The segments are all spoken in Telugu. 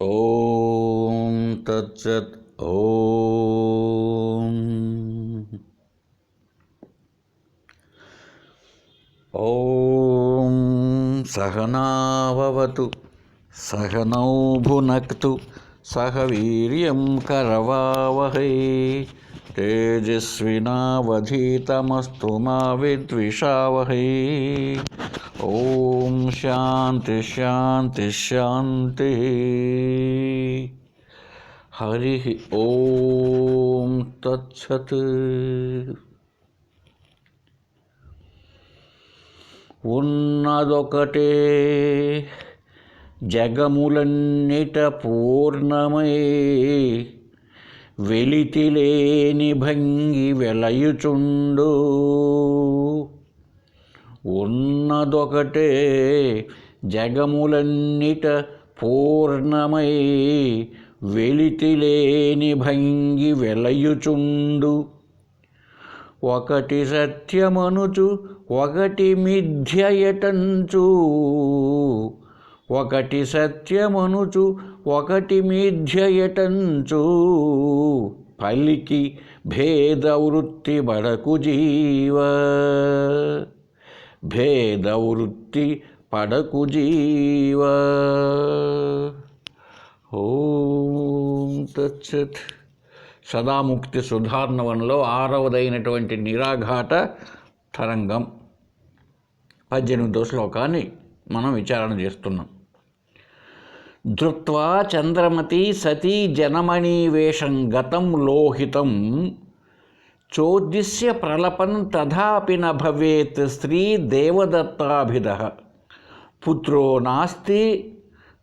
ఓం తత్సత్. ఓం ఓం సహనావవతు సహనౌ భునక్తు సహ వీర్యం కరవావహై తేజస్వినావధీతమస్తు మా విద్విషావహై. ఓం శాంతి శాంతి శాంతి. హరి ఓం తత్సత్. ఉన్నదొకటే జగములన్నిట పూర్ణమై వెలితిలేని భంగి వెలయుచుండు. ఉన్నదొకటే జగములన్నిట పూర్ణమై వెలితిలేని భంగి వెలయుచుండు. ఒకటి సత్యమనుచు ఒకటి మిథ్యయటంచు. ఒకటి సత్యమనుచు ఒకటి మిథ్యయటంచు. పలికి భేదవృత్తి పడకు జీవ. భేదవృత్తి పడకు జీవ. ఓం తత్సత్. సదాముక్తి సుధార్ణవంలో 6వదైనటువంటి నిరాఘాట తరంగం 18వ శ్లోకాన్ని మనం విచారణ చేస్తున్నాం. ధృత్వా చంద్రమతి సతీ జనమణీవేషం గతం లోహితం చోద్దిశ్య ప్రలపన్ తథాపి న భవేత్ స్త్రీ దేవదత్తాభిదః పుత్రో నాస్తి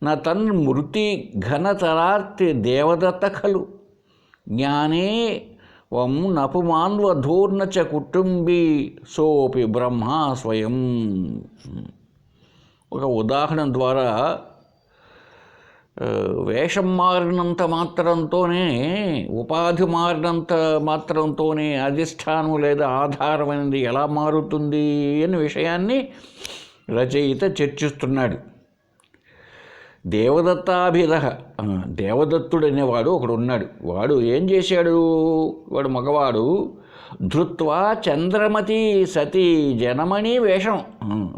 న తన్మృతి ఘనతరార్తి దేవదత్త ఖలు జ్ఞానే వం నపుమాన్వధూర్న చ కుటుంబీ సోపి బ్రహ్మా స్వయం. ఒక ఉదాహరణ ద్వారా వేషం మారినంత మాత్రంతోనే, ఉపాధి మారినంత మాత్రంతోనే అధిష్టానం లేదా ఆధారం అనేది ఎలా మారుతుంది అనే విషయాన్ని రచయిత చర్చిస్తున్నాడు. దేవదత్తాభిదః, దేవదత్తుడు అనేవాడు ఒకడు ఉన్నాడు. వాడు ఏం చేశాడు? వాడు మగవాడు. ధృత్వా చంద్రమతి సతీ జనమణి వేషం.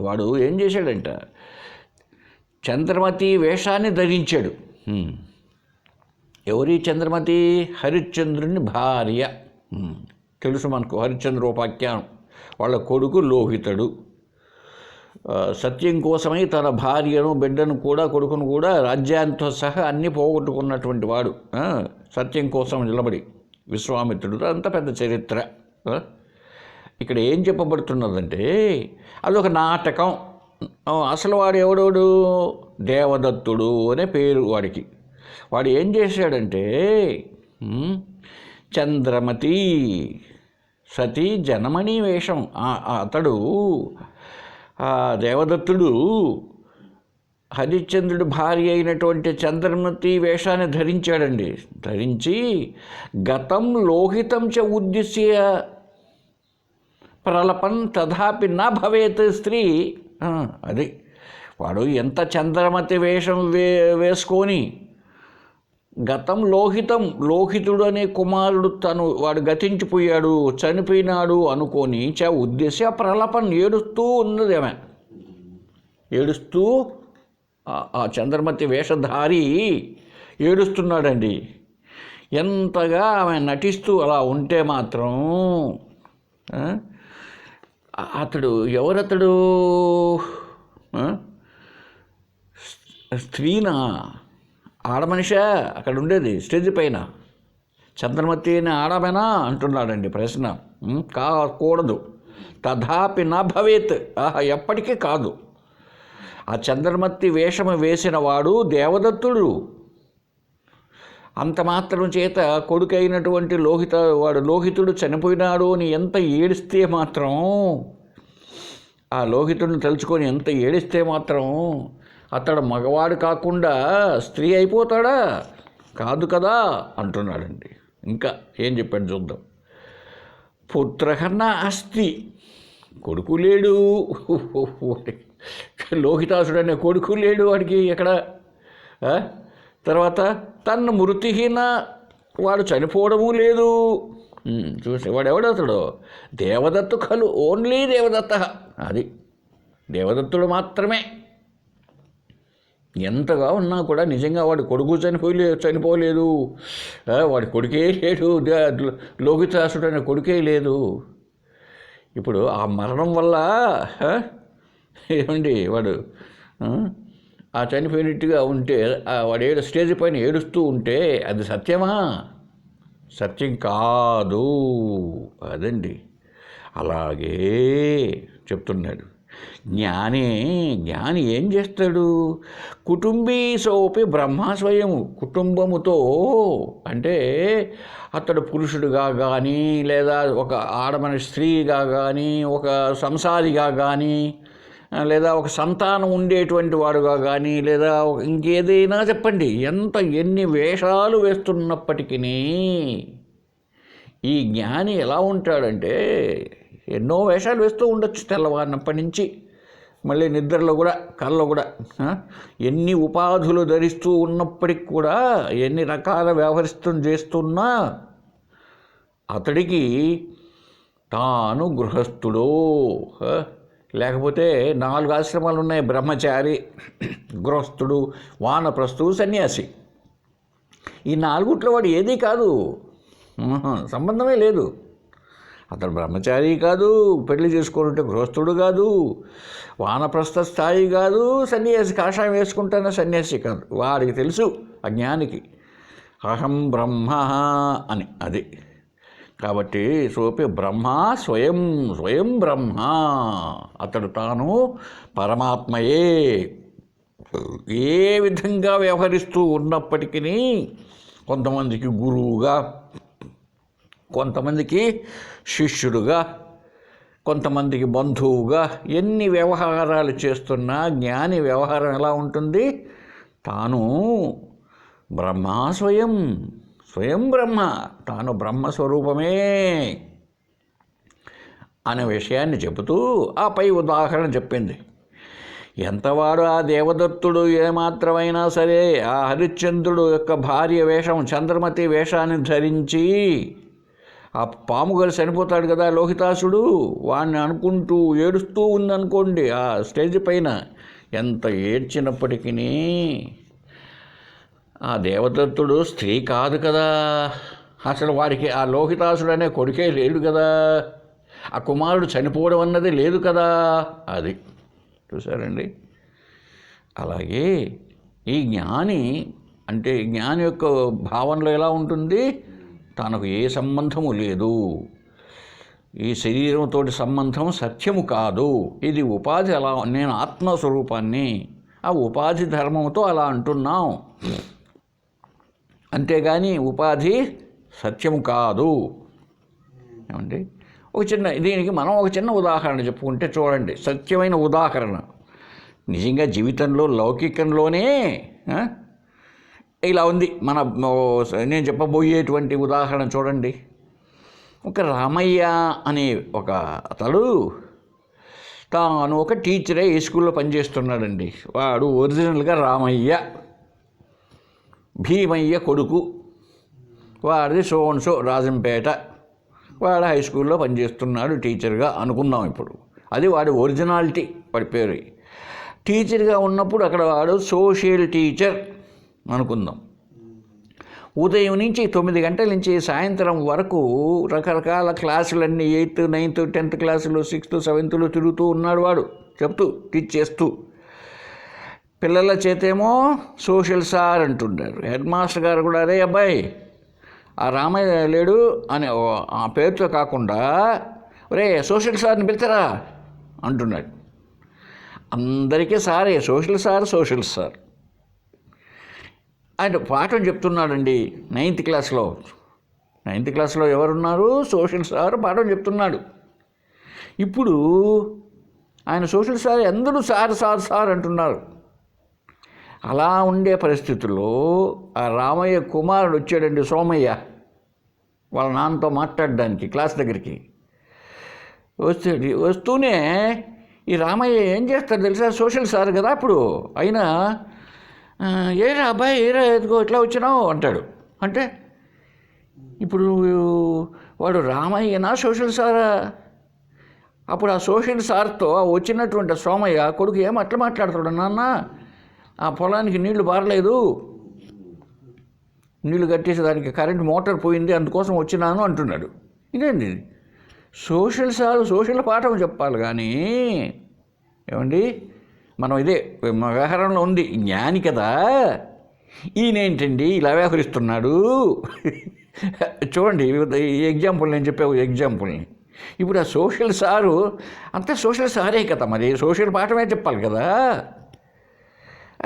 వాడు ఏం చేశాడంట? చంద్రమతి వేషాన్ని ధరించాడు. ఎవరి చంద్రమతి? హరిశ్చంద్రుని భార్య. తెలుసు మనకు హరిశ్చంద్రోపాఖ్యానం. వాళ్ళ కొడుకు లోహితుడు. సత్యం కోసమై తన భార్యను, బిడ్డను కూడా, కొడుకును కూడా, రాజ్యాంతో సహా అన్నీ పోగొట్టుకున్నటువంటి వాడు సత్యం కోసం నిలబడి విశ్వామిత్రుడు. అంత పెద్ద చరిత్ర. ఇక్కడ ఏం చెప్పబడుతున్నదంటే అదొక నాటకం. అసలు వాడు ఎవడోడు? దేవదత్తుడు అనే పేరు వాడికి. వాడు ఏం చేశాడంటే చంద్రమతి సతీ జనమణి వేషం. అతడు దేవదత్తుడు హరిశ్చంద్రుడి భార్య అయినటువంటి చంద్రమతి వేషాన్ని ధరించాడండి. ధరించి గతం లోహితం చ ఉద్దిశ్య ప్రలపన్ తథాపి నా భవేత్ స్త్రీ. అది వాడు ఎంత చంద్రమతి వేషం వేసుకొని గతం లోహితం, లోహితుడు అనే కుమారుడు వాడు గతించిపోయాడు, చనిపోయినాడు అనుకొని ఉద్దేశ్య ప్రలపన్ ఏడుస్తూ ఉన్నది ఆమె. ఏడుస్తూ ఆ చంద్రమతి వేషధారి ఏడుస్తున్నాడండి. ఎంతగా ఆమె నటిస్తూ అలా ఉంటే మాత్రం అతడు ఎవరతడు? స్త్రీనా, ఆడమనిషా అక్కడ ఉండేది స్టేజ్ పైన? చంద్రమతి అనే ఆడమేనా అంటున్నాడండి ప్రశ్న. కాకూడదు. తథాపి నా భవేత్, ఎప్పటికీ కాదు. ఆ చంద్రమతి వేషము వేసిన వాడు దేవదత్తుడు. అంత మాత్రం చేత కొడుకు అయినటువంటి వాడు లోహితుడు చనిపోయినాడు అని ఎంత ఏడిస్తే మాత్రం, ఆ లోహితుడిని తలుచుకొని ఎంత ఏడిస్తే మాత్రం అతడు మగవాడు కాకుండా స్త్రీ అయిపోతాడా? కాదు కదా అంటున్నాడండి. ఇంకా ఏం చెప్పాడు చూద్దాం. పుత్రహన్న అస్తి, కొడుకు లేడు. లోహితాసుడు అనే కొడుకు లేడు వాడికి. ఎక్కడ తర్వాత తన మృతిహీన, వాడు చనిపోవడము లేదు. చూసి వాడు ఎవడతడు? దేవదత్తు ఖలు, ఓన్లీ దేవదత్త. అది దేవదత్తుడు మాత్రమే. ఎంతగా ఉన్నా కూడా నిజంగా వాడి కొడుకు చనిపోలేదు. వాడి కొడుకే లేడు, లోహితాసుడు అనే కొడుకే లేదు. ఇప్పుడు ఆ మరణం వల్ల ఏమండి వాడు ఆ చనిపోయినట్టుగా ఉంటే, వాడు స్టేజ్ పైన ఏడుస్తూ ఉంటే అది సత్యమా? సత్యం కాదు. అదండి. అలాగే చెప్తున్నాడు. జ్ఞాని ఏం చేస్తాడు? కుటుంబీ సోపి బ్రహ్మ స్వయం. కుటుంబముతో అంటే అతడు పురుషుడిగా కానీ, లేదా ఒక ఆడమని స్త్రీగా కానీ, ఒక సంసారిగా కానీ, లేదా ఒక సంతానం ఉండేటువంటి వాడుగా కానీ, లేదా ఇంకేదైనా చెప్పండి, ఎన్ని వేషాలు వేస్తున్నప్పటికీ ఈ జ్ఞాని ఎలా ఉంటాడంటే ఎన్నో వేషాలు వేస్తూ ఉండొచ్చు తెల్లవారినప్పటి నుంచి, మళ్ళీ నిద్రలో కూడా, కళ్ళలో కూడా, ఎన్ని ఉపాధులు ధరిస్తూ ఉన్నప్పటికి కూడా, ఎన్ని రకాల చేస్తున్నా అతడికి తాను గృహస్థుడు, లేకపోతే 4 ఆశ్రమాలు ఉన్నాయి: బ్రహ్మచారి, గృహస్థుడు, వానప్రస్థుడు, సన్యాసి. ఈ 4 వాడు ఏదీ కాదు, సంబంధమే లేదు. అతడు బ్రహ్మచారి కాదు, పెళ్లి చేసుకుంటే గృహస్థుడు కాదు, వానప్రస్థ స్థాయి కాదు, సన్యాసి కాషాయం వేసుకుంటాన సన్యాసి కాదు. వాడికి తెలుసు, అజ్ఞానికి, అహం బ్రహ్మ అని. అది కాబట్టి సోపి బ్రహ్మ స్వయం బ్రహ్మ, అతడు తాను పరమాత్మయే. ఏ విధంగా వ్యవహరిస్తూ ఉన్నప్పటికీ కొంతమందికి గురువుగా, కొంతమందికి శిష్యుడుగా, కొంతమందికి బంధువుగా, ఎన్ని వ్యవహారాలు చేస్తున్నా జ్ఞాని వ్యవహారం ఎలా ఉంటుంది? తాను బ్రహ్మ స్వయం బ్రహ్మ, తాను బ్రహ్మస్వరూపమే అనే విషయాన్ని చెబుతూ ఆ పై ఉదాహరణ చెప్పింది. ఎంతవాడు ఆ దేవదత్తుడు ఏమాత్రమైనా సరే ఆ హరిశ్చంద్రుడు యొక్క భార్య వేషం, చంద్రమతి వేషాన్ని ధరించి, ఆ పాము గారు చనిపోతాడు కదా లోహితాసుడు, వాడిని అనుకుంటూ ఏడుస్తూ ఉందనుకోండి ఆ స్టేజ్ పైన, ఎంత ఏడ్చినప్పటికీ ఆ దేవదత్తుడు స్త్రీ కాదు కదా, అసలు వాడికి ఆ లోహితాసుడు అనే కొడుకే లేడు కదా, ఆ కుమారుడు చనిపోవడం అన్నది లేదు కదా. అది చూసారండి. అలాగే ఈ జ్ఞాని అంటే, జ్ఞాని యొక్క భావనలో ఎలా ఉంటుంది? తనకు ఏ సంబంధము లేదు, ఈ శరీరంతో సంబంధం సత్యము కాదు, ఇది ఉపాధి. అలా నేను ఆత్మస్వరూపాన్ని, ఆ ఉపాధి ధర్మంతో అలా అంటున్నాం, అంతేగాని ఉపాధి సత్యము కాదు. ఏమండి, దీనికి మనం ఒక చిన్న ఉదాహరణ చెప్పుకుంటే చూడండి, సత్యమైన ఉదాహరణ. నిజంగా జీవితంలో లౌకికంలోనే ఇలా ఉంది. నేను చెప్పబోయేటువంటి ఉదాహరణ చూడండి. ఒక రామయ్య అనే ఒక అతడు తాను ఒక టీచరే ఈ స్కూల్లో పనిచేస్తున్నాడండి. వాడు ఒరిజినల్గా రామయ్య, భీమయ్య కొడుకు, వాడిది సోన్సో రాజంపేట, వాడు హై స్కూల్లో పనిచేస్తున్నాడు టీచర్గా అనుకుందాం. ఇప్పుడు అది వాడి ఒరిజినాలిటీ, వాడి పేరు. టీచర్గా ఉన్నప్పుడు అక్కడ వాడు సోషల్ టీచర్ అనుకుందాం. ఉదయం నుంచి 9 గంటల నుంచి సాయంత్రం వరకు రకరకాల క్లాసులన్నీ 8th, 9th, 10th క్లాసులు, 6th, 7th తిరుగుతూ ఉన్నాడు వాడు, చెప్తూ టీచ్ చేస్తూ. పిల్లల చేతేమో సోషల్ సార్ అంటున్నారు. హెడ్ మాస్టర్ గారు కూడా అరే అబ్బాయి ఆ రామయ్య లేడు అని ఆ పేరుతో కాకుండా ఒరే సోషల్ సార్ని పిలుతారా అంటున్నాడు. అందరికీ సారే, సోషల్ సార్. ఆయన పాఠం చెప్తున్నాడండి 9th క్లాస్లో. 9th క్లాస్లో ఎవరున్నారు? సోషల్ సార్ పాఠం చెప్తున్నాడు. ఇప్పుడు ఆయన సోషల్ సార్, అందరూ సార్ అంటున్నారు. అలా ఉండే పరిస్థితుల్లో ఆ రామయ్య కుమారుడు వచ్చాడండి, సోమయ్య, వాళ్ళ నాన్నతో మాట్లాడడానికి క్లాస్ దగ్గరికి వస్తూనే ఈ రామయ్య ఏం చేస్తాడు తెలుసా? సోషల్ సార్ కదా ఇప్పుడు, అయినా ఏరా అబ్బాయి ఏరా ఎదుగో ఇట్లా వచ్చినావు అంటాడు. అంటే ఇప్పుడు వాడు రామయ్యనా సోషల్ సారా? అప్పుడు ఆ సోషల్ సార్తో వచ్చినటువంటి సోమయ్య కొడుకు ఏం అట్లా మాట్లాడతాడు, నాన్న ఆ పొలానికి నీళ్లు బారలేదు, నీళ్లు కట్టేసి దానికి కరెంట్ మోటార్ పోయింది అందుకోసం వచ్చినాను అంటున్నాడు. ఇదేంటి సోషల్ సార్ సోషల్ పాఠం చెప్పాలి కానీ ఏమండి, మనం ఇదే వ్యవహారంలో ఉంది, జ్ఞాని కదా ఈయనేంటండి ఇలా వ్యవహరిస్తున్నాడు. చూడండి ఈ ఎగ్జాంపుల్ నేను చెప్పే ఎగ్జాంపుల్ని. ఇప్పుడు ఆ సోషల్ సారు అంతా సోషల్ సారే కదా, మరి సోషల్ పాఠమే చెప్పాలి కదా.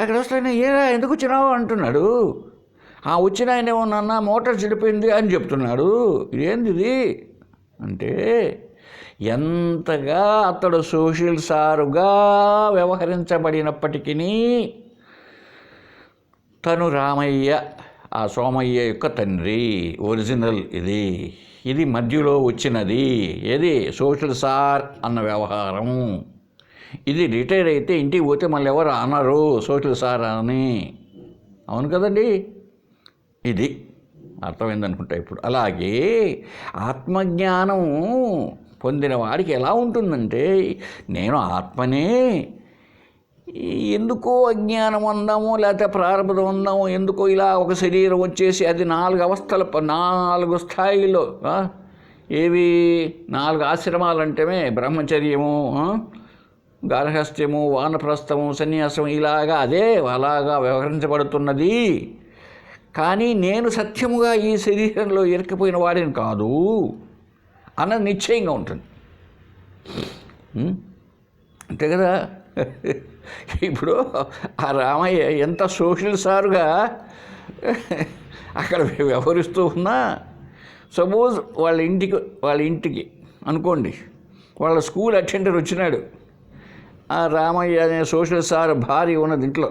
అక్కడ వస్తే ఏరా ఎందుకు వచ్చినావు అంటున్నాడు. వచ్చిన ఆయన ఏమన్నా మోటార్ చెడిపోయింది అని చెప్తున్నాడు. ఇదేంది ఇది అంటే ఎంతగా అతడు సోషల్ సారుగా వ్యవహరించబడినప్పటికీ తను రామయ్య ఆ సోమయ్య యొక్క తండ్రి, ఒరిజినల్ ఇది మధ్యలో వచ్చినది ఏది సోషల్ సార్ అన్న వ్యవహారం. ఇది రిటైర్ అయితే ఇంటికి పోతే మళ్ళీ ఎవరు అనరు సోషల్ సార్ అని, అవును కదండి. ఇది అర్థమైందనుకుంటా ఇప్పుడు. అలాగే ఆత్మజ్ఞానం పొందిన వాడికి ఎలా ఉంటుందంటే, నేను ఆత్మనే, ఎందుకో అజ్ఞానం అందాము లేకపోతే ప్రారంభం అందాము, ఎందుకో ఇలా ఒక శరీరం వచ్చేసి అది 4 అవస్థల 4 స్థాయిలో ఏవి 4 ఆశ్రమాలు అంటేనే బ్రహ్మచర్యము, గార్హస్థ్యము, వానప్రస్థము, సన్యాసం, ఇలాగా అలాగా వ్యవహరించబడుతున్నది. కానీ నేను సత్యముగా ఈ శరీరంలో ఇరకపోయిన వాడిని కాదు అన్నది నిశ్చయంగా ఉంటుంది. అంతే కదా. ఇప్పుడు ఆ రామయ్య ఎంత సోషల్ సారుగా అక్కడ వ్యవహరిస్తూ ఉన్నా, సపోజ్ వాళ్ళ ఇంటికి అనుకోండి వాళ్ళ స్కూల్ అటెండర్ వచ్చినాడు. ఆ రామయ్య అనే సోషల్ సార్ భార్య ఉన్నది ఇంట్లో.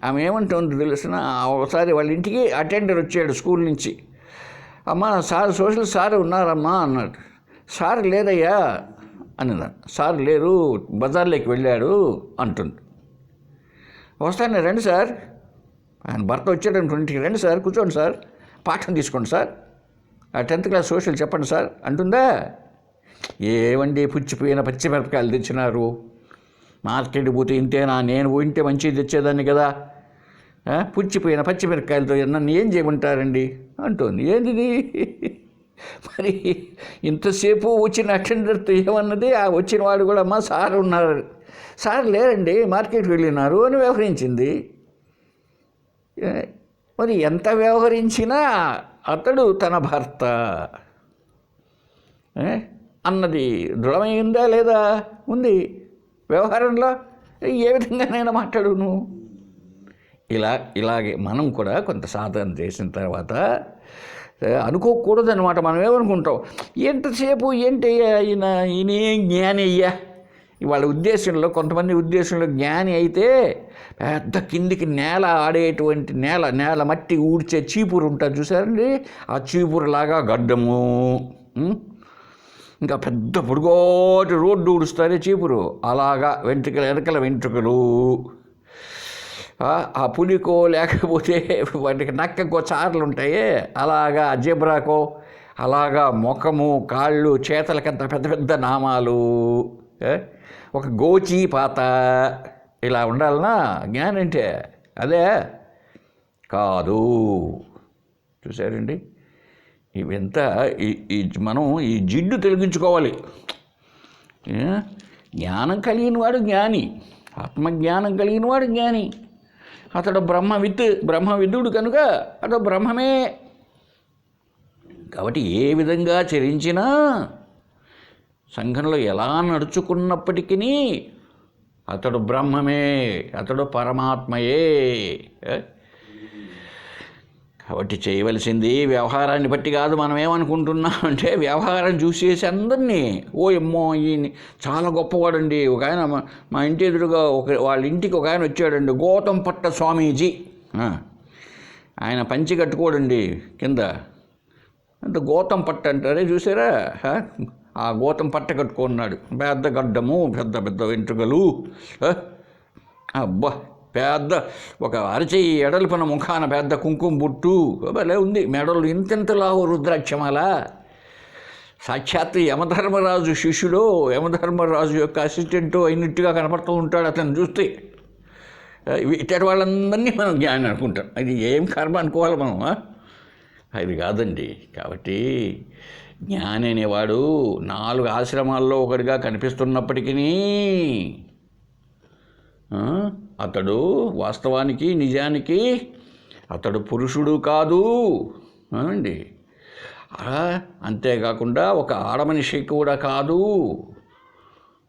ఆమె ఏమంటుంది తెలిసిన, ఒకసారి వాళ్ళ ఇంటికి అటెండర్ వచ్చాడు స్కూల్ నుంచి. అమ్మ సార్ సోషల్ సార్ ఉన్నారమ్మా అన్నాడు. సార్ లేదయ్యా అన్నదా. సార్ లేరు, బజార్లోకి వెళ్ళాడు అంటుంది. వస్తాను రండి సార్, ఆయన భర్త వచ్చాడు ఇంటికి, రండి సార్ కూర్చోండి సార్, పాఠం తీసుకోండి సార్, ఆ 10th క్లాస్ సోషల్ చెప్పండి సార్ అంటుందా. ఏవండి పుచ్చిపోయిన పచ్చిమిరపకాయలు తెచ్చినారు, మార్కెట్కి పోతే ఇంతేనా, నేను పోయింటే మంచిది తెచ్చేదాన్ని కదా, పుచ్చిపోయిన పచ్చిమిరపకాయలతో నన్ను ఏం చేయమంటారండి అంటుంది. ఏంటిది మరి ఇంతసేపు వచ్చిన అటెండర్తో ఏమన్నది, ఆ వచ్చిన వాడు కూడా అమ్మ సార్ ఉన్నారు, సార్ లేరండి మార్కెట్కి వెళ్ళినారు అని వ్యవహరించింది. మరి ఎంత వ్యవహరించినా అతడు తన భర్త అన్నది దృఢమైందా లేదా? ఉంది. వ్యవహారంలో ఏ విధంగానైనా మాట్లాడును. ఇలాగే మనం కూడా కొంత సాధన చేసిన తర్వాత అనుకోకూడదు అనమాట. మనం ఏమనుకుంటాం, ఎంతసేపు ఏంటయ్యా ఈయనే జ్ఞాని అయ్యా. వాళ్ళ ఉద్దేశంలో, కొంతమంది ఉద్దేశంలో జ్ఞాని అయితే పెద్ద కిందికి నేల ఆడేటువంటి నేల మట్టి ఊడ్చే చీపురు ఉంటుంది చూసారండి, ఆ చీపురులాగా గడ్డము, ఇంకా పెద్ద పొడుగోటి రోడ్డు ఊడుస్తారే చీపురు, అలాగా వెంట్రుకల వెంట్రుకలు, ఆ పులికో లేకపోతే వాటికి నక్కకో చార్లు ఉంటాయి, అలాగా జెబ్రాకో అలాగా ముఖము, కాళ్ళు, చేతలకంత పెద్ద పెద్ద నామాలు, ఒక గోచి పాత, ఇలా ఉండాలనా జ్ఞానం అంటే? అదే కాదు. చూసారండి, ఇవంతా మనం ఈ జిడ్డు తొలగించుకోవాలి. జ్ఞానం కలిగిన వాడు జ్ఞాని, ఆత్మజ్ఞానం కలిగిన వాడు జ్ఞాని. అతడు బ్రహ్మవిదుడు కనుక అతడు బ్రహ్మమే. కాబట్టి ఏ విధంగా చరించినా, సంఘంలో ఎలా నడుచుకున్నప్పటికీ అతడు బ్రహ్మమే, అతడు పరమాత్మయే. కాబట్టి చేయవలసింది వ్యవహారాన్ని బట్టి కాదు. మనం ఏమనుకుంటున్నాం అంటే, వ్యవహారం చూసేసి అందరినీ ఎమ్మో ఈయన చాలా గొప్పవాడండి. ఒక ఆయన మా ఇంటి ఎదురుగా వాళ్ళ ఇంటికి ఒక ఆయన వచ్చాడండి, గౌతమ్ పట్ట స్వామీజీ. ఆయన పంచి కట్టుకోడండి కింద, అంటే గౌతమ్ పట్ట అంటారే చూసారా, ఆ గౌతమ్ పట్ట కట్టుకున్నాడు. పెద్ద గడ్డము, పెద్ద పెద్ద వెంట్రుకలు. అబ్బా పెద్ద ఒక అరచేయి ఎడల్పున ముఖాన పెద్ద కుంకుమ బుట్టు భలే ఉంది, మెడలు ఇంతెంతలావు రుద్రాక్షమాల. సాక్షాత్ యమధర్మరాజు శిష్యులో యమధర్మరాజు యొక్క అసిస్టెంటు అయినట్టుగా కనపడుతూ ఉంటాడు అతను చూస్తే. ఇట్టటి వాళ్ళందరినీ మనం జ్ఞాని అనుకుంటాం. అది ఏం కర్మ అనుకోవాలి మనం, అది కాదండి. కాబట్టి జ్ఞాని అనేవాడు 4 ఆశ్రమాల్లో ఒకటిగా కనిపిస్తున్నప్పటికీ అతడు వాస్తవానికి నిజానికి అతడు పురుషుడు కాదు అండి. అంతేకాకుండా ఒక ఆడమనిషి కూడా కాదు,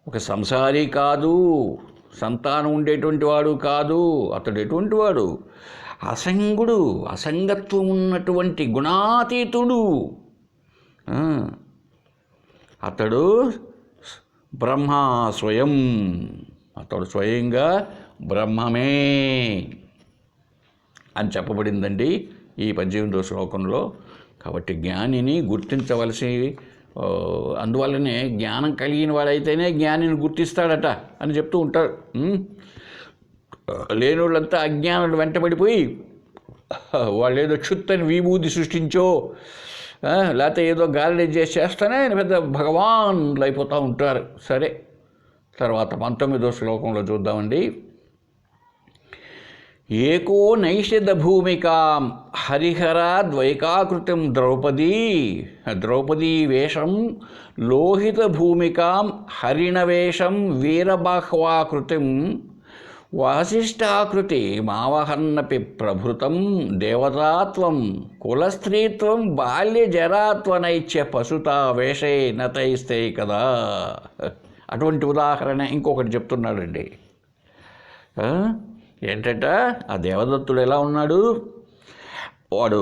ఒక సంసారి కాదు, సంతానం ఉండేటువంటి వాడు కాదు. అతడు ఎటువంటి వాడు? అసంగుడు, అసంగత్వం ఉన్నటువంటి గుణాతీతుడు. అతడు బ్రహ్మ స్వయం, అతడు స్వయంగా బ్రహ్మమే అని చెప్పబడిందండి ఈ 18వ శ్లోకంలో. కాబట్టి జ్ఞానిని గుర్తించవలసి, అందువల్లనే జ్ఞానం కలిగిన వాడైతేనే జ్ఞానిని గుర్తిస్తాడట అని చెప్తూ ఉంటారు. లేనివాళ్ళంతా అజ్ఞానులు వెంటబడిపోయి వాళ్ళు ఏదో క్షుత్తని విభూతి సృష్టించో లేకపోతే ఏదో గాలిని చేస్తేనే పెద్ద భగవాన్లు అయిపోతూ ఉంటారు. సరే, తర్వాత 19వ శ్లోకంలో చూద్దామండి. ఏకో నైషద భూమికాం హరిహరాద్వైకాకృతిం ద్రౌపదీ వేషం లోహిత భూమికాం హరిణవేషం వీరబాహ్వాకృతిం వాసిష్ఠాకృతి మావహన్నపి ప్రభృతం దేవతాత్వం కులస్త్రీత్వం బాల్యజరాత్వనైత్య పశుతా వేషే నతైస్తే కదా. అటువంటి ఉదాహరణ ఇంకొకటి చెప్తున్నాడండి. ఏంటంట, ఆ దేవదత్తుడు ఎలా ఉన్నాడు? వాడు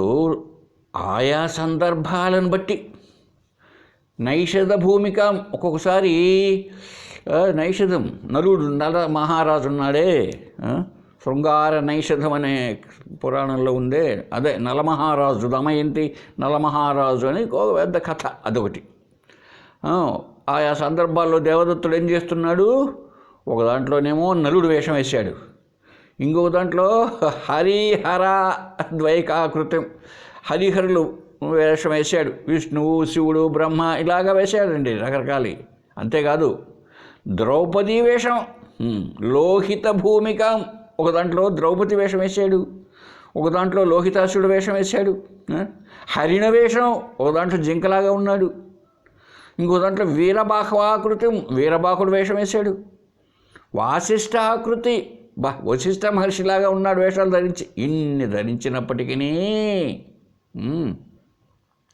ఆయా సందర్భాలను బట్టి నైషద భూమిక, ఒక్కొక్కసారి నైషధం, నల మహారాజు ఉన్నాడే, శృంగార నైషధం అనే పురాణంలో ఉందే, అదే నలమహారాజు, దమయంతి నలమహారాజు అని ఒక పెద్ద కథ, అదొకటి. ఆయా సందర్భాల్లో దేవదత్తుడు ఏం చేస్తున్నాడు? ఒక దాంట్లోనేమో నలుడు వేషం వేశాడు, ఇంకొక దాంట్లో హరిహర ద్వైకాకృతం, హరిహరులు వేషం వేశాడు, విష్ణువు శివుడు బ్రహ్మ ఇలాగా వేశాడండి రకరకాలు. అంతేకాదు ద్రౌపదీ వేషం, లోహిత భూమిక, ఒక దాంట్లో ద్రౌపది వేషం వేశాడు, ఒక దాంట్లో లోహితాసుడు వేషం వేశాడు, హరిణ వేషం ఒక దాంట్లో జింకలాగా ఉన్నాడు, ఇంకో దాంట్లో వీరబాహ్వాకృతం వీరబాహుడు వేషం వేశాడు, వాసిష్ఠాకృతి వశిష్ఠ మహర్షిలాగా ఉన్నాడు వేషాలు ధరించి. ఇన్ని ధరించినప్పటికీ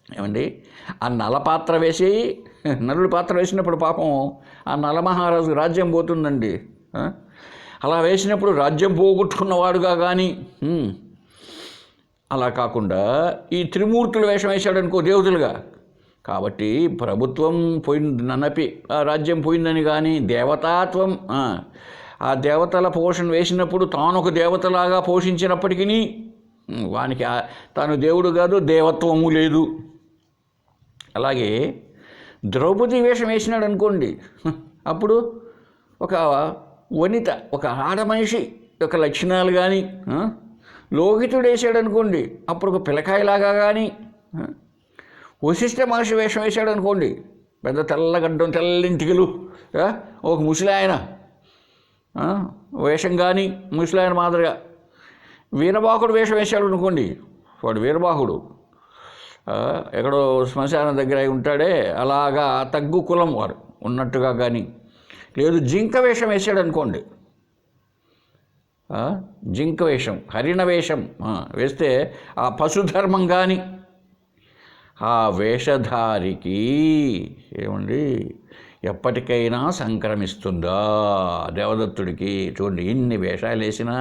ఏమండి, ఆ నల పాత్ర వేసి, నలుడు పాత్ర వేసినప్పుడు పాపం ఆ నలమహారాజు రాజ్యం పోతుందండి. అలా వేసినప్పుడు రాజ్యం పోగొట్టుకున్నవాడుగా కానీ, అలా కాకుండా ఈ త్రిమూర్తులు వేషం వేశాడు అనుకో దేవతలుగా. కాబట్టి ప్రభుత్వం పోయింది నన్నపి, ఆ రాజ్యం పోయిందని కానీ, దేవతాత్వం, ఆ దేవతల పోషణ వేసినప్పుడు తాను ఒక దేవతలాగా పోషించినప్పటికీ వానికి తాను దేవుడు కాదు, దేవత్వము లేదు. అలాగే ద్రౌపది వేషం వేసినాడు అనుకోండి, అప్పుడు ఒక వనిత, ఒక ఆడమనిషి యొక్క లక్షణాలు కానీ, లోహితుడు వేసాడు అనుకోండి అప్పుడు ఒక పిల్లకాయలాగా కానీ, వశిష్ఠ మహర్షి వేషం వేశాడు అనుకోండి పెద్ద తెల్లగడ్డం తెల్లింటికలు, ఒక ముసలాయన వేషం కానీ ముసలాయన మాదిరిగా, వీరబాహుడు వేషం వేశాడు అనుకోండి, వాడు వీరబాహుడు ఎక్కడో శ్మశానం దగ్గర ఉంటాడే అలాగా తగ్గు కులం వాడు ఉన్నట్టుగా కానీ, లేదు జింక వేషం వేసాడు అనుకోండి, జింక వేషం హరిణ వేషం వేస్తే ఆ పశుధర్మం కానీ, ఆ వేషధారికి ఏమండి ఎప్పటికైనా సంక్రమిస్తుందా దేవదత్తుడికి? చూడండి ఇన్ని వేషాలు వేసినా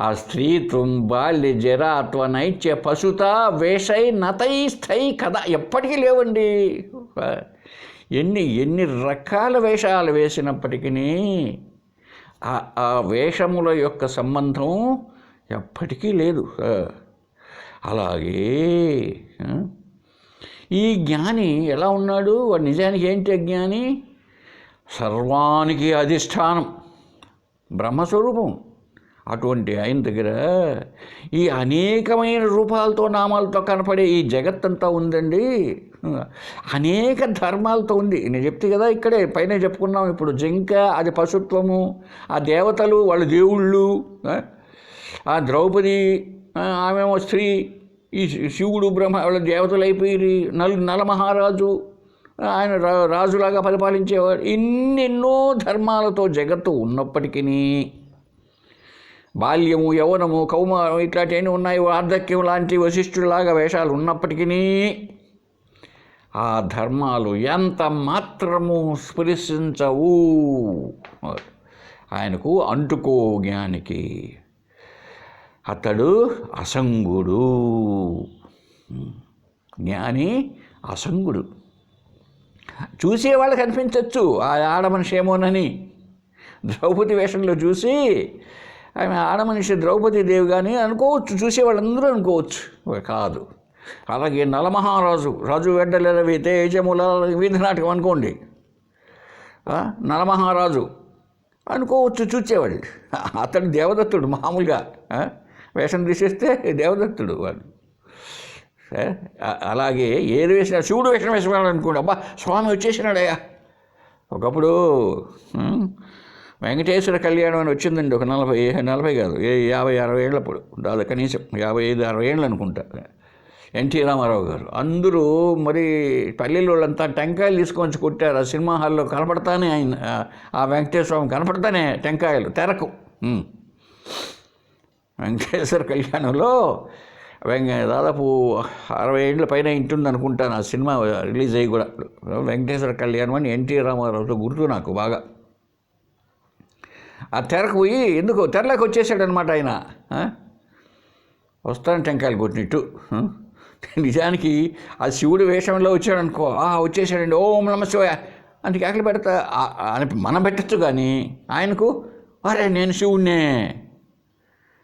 ఆ స్త్రీత్వం బాల్య జరాత్వ నైత్య పశుత వేషై నతై స్థై కదా ఎప్పటికీ లేవండి. ఎన్ని రకాల వేషాలు వేసినప్పటికీ ఆ వేషముల యొక్క సంబంధం ఎప్పటికీ లేదు. అలాగే ఈ జ్ఞాని ఎలా ఉన్నాడు? వాడు నిజానికి ఏంటి జ్ఞాని? సర్వానికి అధిష్టానం, బ్రహ్మస్వరూపం. అటువంటి ఆయన దగ్గర ఈ అనేకమైన రూపాలతో నామాలతో కనపడే ఈ జగత్తంతా ఉందండి. అనేక ధర్మాలతో ఉంది. నేను చెప్తే కదా, ఇక్కడే పైన చెప్పుకున్నాం. ఇప్పుడు జింక అది పశుత్వము, ఆ దేవతలు వాళ్ళు దేవుళ్ళు, ఆ ద్రౌపది ఆమెమో స్త్రీ, ఈ శివుడు బ్రహ్మ వాళ్ళ దేవతలు అయిపోయి, నలమహారాజు ఆయన రాజులాగా పరిపాలించేవాడు. ఇన్నెన్నో ధర్మాలతో జగత్తు ఉన్నప్పటికీ, బాల్యము, యౌవనము, కౌమారం ఇట్లాంటివన్నీ ఉన్నాయి, వార్ధక్యం లాంటి వశిష్ఠులాగా వేషాలు ఉన్నప్పటికీ ఆ ధర్మాలు ఎంత మాత్రము స్పృశించవు ఆయనకు. అంటుకో జ్ఞానికి, అతడు అసంగుడు. జ్ఞాని అసంగుడు. చూసేవాళ్ళకి అనిపించవచ్చు ఆ ఆడమనిషి ఏమోనని. ద్రౌపది వేషంలో చూసి ఆమె ఆడమనిషి ద్రౌపది దేవి కానీ అనుకోవచ్చు, చూసేవాళ్ళందరూ అనుకోవచ్చు. కాదు. అలాగే నలమహారాజు, రాజు వెడ్డలవి తేజముల వీధి నాటకం అనుకోండి, నలమహారాజు అనుకోవచ్చు చూసేవాళ్ళు. అతడు దేవదత్తుడు. మామూలుగా వేషం తీసేస్తే దేవదత్తుడు వాడు. అలాగే ఏది వేసినా, శివుడు వేషం వేసేవాడు అనుకోండి, అబ్బా స్వామి వచ్చేసినాడయ్యా. ఒకప్పుడు వెంకటేశ్వర కళ్యాణం అని వచ్చిందండి, ఒక 40 కాదు 50-60 ఏళ్ళప్పుడు, దాదాపు కనీసం 55-60 ఏళ్ళు అనుకుంటా. ఎన్టీ రామారావు గారు అందరూ మరి పల్లెల వాళ్ళంతా టెంకాయలు తీసుకొని కొట్టారు. ఆ సినిమా హాల్లో కనపడతానే ఆయన, ఆ వెంకటేశ్వర స్వామి కనపడతానే టెంకాయలు తెరకు. వెంకటేశ్వర కళ్యాణంలో దాదాపు 60 ఏళ్ళ పైన ఇంటుంది అనుకుంటాను ఆ సినిమా రిలీజ్ అయ్యి కూడా. వెంకటేశ్వర కళ్యాణం అని ఎన్టీ రామారావుతో గుర్తు నాకు బాగా. ఆ తెరకు పోయి ఎందుకు తెరలోకి వచ్చేసాడనమాట ఆయన. వస్తాను టెంకాయలు కొట్టినట్టు. నిజానికి ఆ శివుడు వేషంలో వచ్చాడనుకో, వచ్చేసాడండి ఓం నమ శివాయ అంటే కేకలు పెడతా అని మనం పెట్టచ్చు. కానీ ఆయనకు అరే నేను శివుణ్ణే,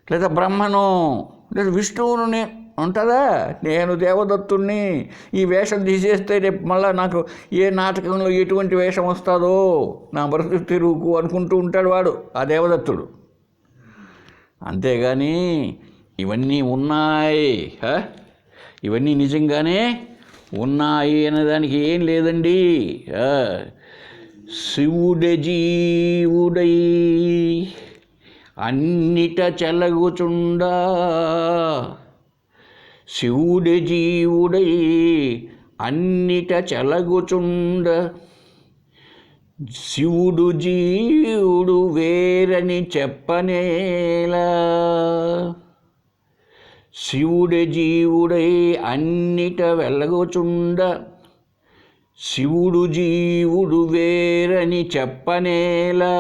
లేదా బ్రహ్మను, లేదా విష్ణువుని ఉంటుందా, నేను దేవదత్తుణ్ణి, ఈ వేషం తీసేస్తే రేపు మళ్ళీ నాకు ఏ నాటకంలో ఎటువంటి వేషం వస్తుందో నా బ్రతుకు తిరుగుకు అనుకుంటూ ఉంటాడు వాడు, ఆ దేవదత్తుడు. అంతేగాని ఇవన్నీ ఉన్నాయి, ఇవన్నీ నిజంగానే ఉన్నాయి అనేదానికి ఏం లేదండి. శివుడే జీవుడై అన్నిట చెలగుచుండా, శివుడే జీవుడై అన్నిట చెలగుచుండ, శివుడు జీవుడు వేరని చెప్పనేలా, శివుడే జీవుడై అన్నిట వెలగుచుండ, శివుడు జీవుడు వేరని చెప్పనేలా,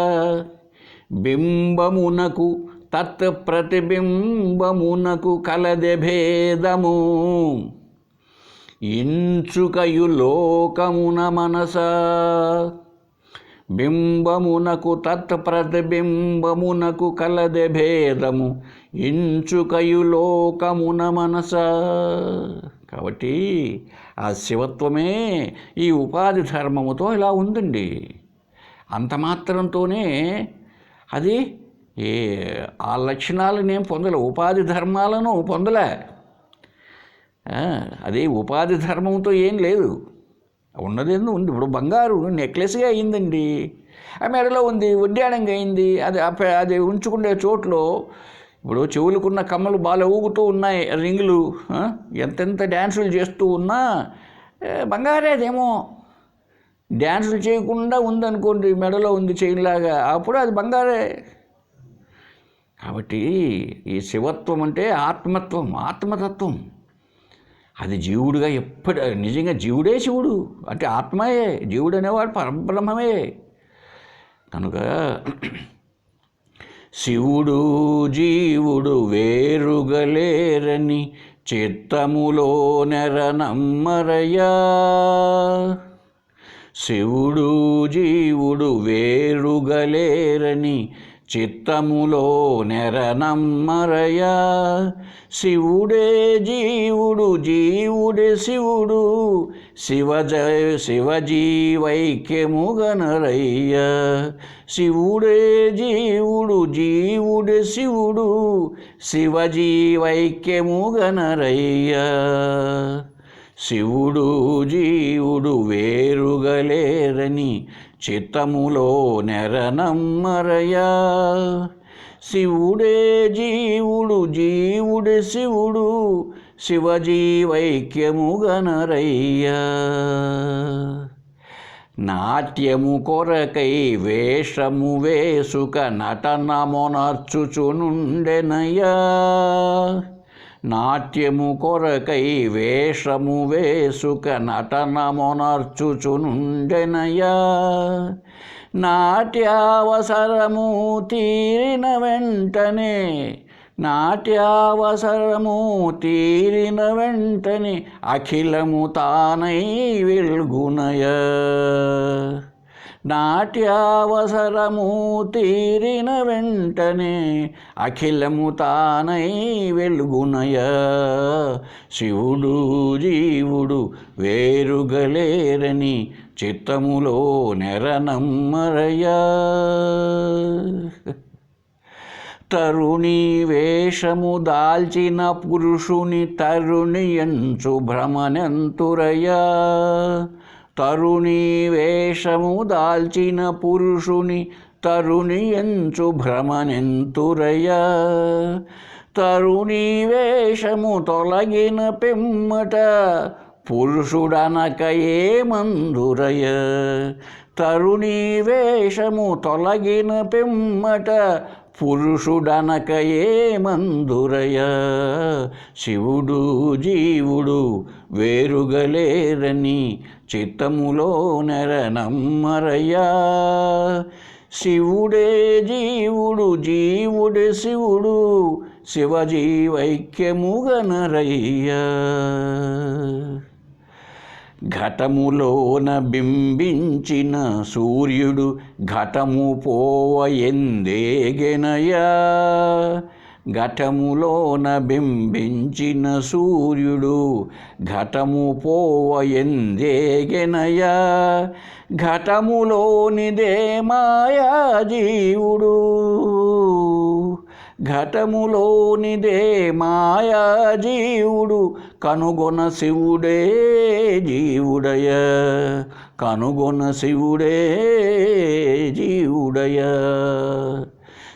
బింబమునకు తత్ప్రతిబింబమునకు కలదె భేదము, ఇంచుకయు లోకమున మనస, బింబమునకు తత్ప్రతిబింబమునకు కలదె భేదము, ఇంచుకయు లోకమున మనస. కాబట్టి ఆ శివత్వమే ఈ ఉపాధి ధర్మముతో ఇలా ఉందండి. అంత మాత్రంతోనే అది ఆ లక్షణాలు నేను పొందలే, ఉపాధి ధర్మాలను పొందలే. అది ఉపాధి ధర్మంతో ఏం లేదు, ఉన్నదేందో ఉంది. ఇప్పుడు బంగారు నెక్లెస్గా అయిందండి, ఆ మెడలో ఉంది, వడ్డాణంగా అయింది. అది ఉంచుకునే చోట్లో ఇప్పుడు చెవులకున్న కమ్మలు బాగా ఊగుతూ ఉన్నాయి, రింగులు ఎంతెంత డ్యాన్సులు చేస్తూ ఉన్నా బంగారే. అదేమో డ్యాన్సులు చేయకుండా ఉందనుకోండి, మెడలో ఉంది చైన్లాగా, అప్పుడు అది బంగారే. కాబట్టి ఈ శివత్వం అంటే ఆత్మత్వం, ఆత్మతత్వం. అది జీవుడుగా నిజంగా జీవుడే శివుడు అంటే ఆత్మయే, జీవుడు అనేవాడు పరబ్రహ్మమే. కనుక శివుడు జీవుడు వేరుగలేరని చిత్తములో నెరనమ్మరయ్యా, శివుడు జీవుడు వేరుగలేరని చిత్తములో నెరనమ్మరయ్యా, శివుడే జీవుడు జీవుడే శివుడు శివజీవైక్యముగనరయ్య. శివుడే జీవుడు జీవుడే శివుడు శివజీవైక్యముగనరయ్య. శివుడు జీవుడు వేరుగలేరని చిత్తములో నెరనమ్మరయ్యా. శివుడే జీవుడు జీవుడే శివుడు శివజీవైక్యముగనరయ్యా. నాట్యము కొరకై వేషము వేసుక నటనమునర్చుచునుండెనయ్యా. నాట్యము కొరకై వేషము వేసుక నటనమునర్చుచునుండెనయ్యా. నాట్యావసరము తీరిన వెంటనే నాట్యావసరము తీరిన వెంటనే అఖిలము తానై వెల్గునయ. నాట్యావసరము తీరిన వెంటనే అఖిలము తానై వెల్గునయ. శివుడు జీవుడు వేరుగలేరని చిత్తములో నెరనమ్మరయ్యా. తరుణి వేషము దాల్చిన పురుషుని తరుణి ఎంచు భ్రమనెంతురయ్యా. తరుణి వేషము దాల్చిన పురుషుని తరుణి ఎంచు భ్రమనెంతురయ్యా. తరుణి వేషము తొలగిన పిమ్మట పురుషుడనక ఏమందురయ్య. తరుణి వేషము తొలగిన పిమ్మట పురుషుడనక ఏమందురయ్య. శివుడు జీవుడు వేరుగలేరని చిత్తములో నెరనమ్మరయ్యా. శివుడే జీవుడు జీవుడే శివుడు శివజీవైక్యముగనరయ్యా. ఘటములోన బింబించిన సూర్యుడు ఘటము పోవ ఎందేగెనయా. ఘటములోన బింబించిన సూర్యుడు ఘటము పోవ ఎందేగెనయా. ఘటములోనిదే మాయా జీవుడు ఘటములోనిదే మాయా జీవుడు కనుగొన శివుడే జీవుడయ. కనుగొన శివుడే జీవుడయ.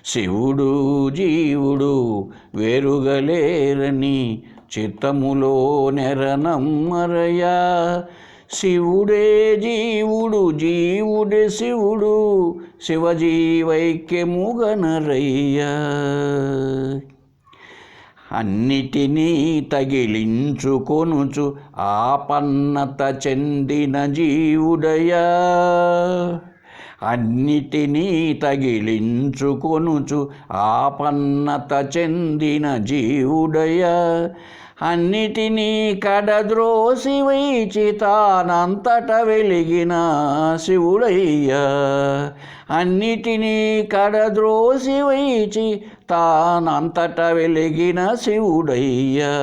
శివుడు జీవుడు వేరుగలేరని చిత్తములో నెరనమ్మరయ్యా. శివుడే జీవుడు జీవుడే శివుడు శివజీవైక్యముగనరయ్యా. అన్నిటినీ తగిలించుకొనుచు ఆపన్నత చెందిన జీవుడయా. అన్నిటినీ తగిలించుకొనుచు ఆపన్నత చెందిన జీవుడయా. అన్నిటినీ కడద్రోసి వైచి తానంతట వెలిగిన శివుడయ్యా. అన్నిటినీ కడద్రోసి వైచి తానంతట వెలిగిన శివుడయ్యా.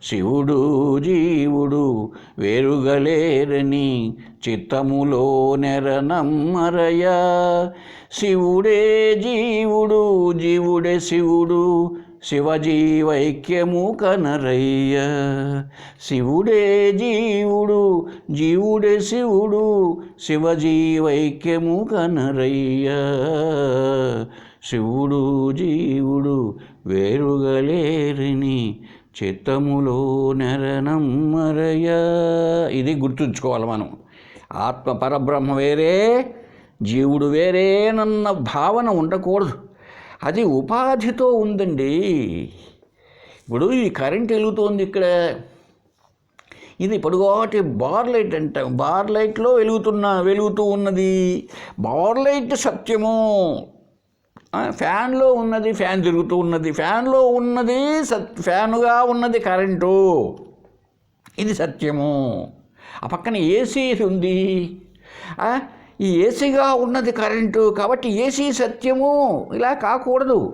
శివుడు జీవుడు వేరుగలేరని చిత్తములో నెరనమ్మరయ్యా. శివుడే జీవుడు జీవుడే శివుడు శివజీవైక్యముగనరయ్య. శివుడే జీవుడు జీవుడే శివుడు శివజీవైక్యముగనరయ్య. శివుడు జీవుడు వేరుగలేరని చిత్తములో నెరనమ్మరయ్య. ఇది గుర్తుంచుకోవాలి మనం. ఆత్మ పరబ్రహ్మ వేరే జీవుడు వేరేనన్న భావన ఉండకూడదు. అది ఉపాధితో ఉందండి. ఇప్పుడు ఈ కరెంట్ వెలుగుతోంది ఇక్కడ. ఇది పొడుగాటి బార్ లైట్ అంటాం. బార్ లైట్లో వెలుగుతూ ఉన్నది. బార్ లైట్ సత్యము. ఫ్యాన్లో ఉన్నది, ఫ్యాన్ తిరుగుతూ ఉన్నది. ఫ్యాన్లో ఉన్నది ఫ్యానుగా ఉన్నది కరెంటు. ఇది సత్యము. ఆ పక్కన ఏసీ ఉంది. ఈ ఏసీగా ఉన్నది కరెంటు కాబట్టి ఏసీ సత్యము. ఇలా కాకూడదు.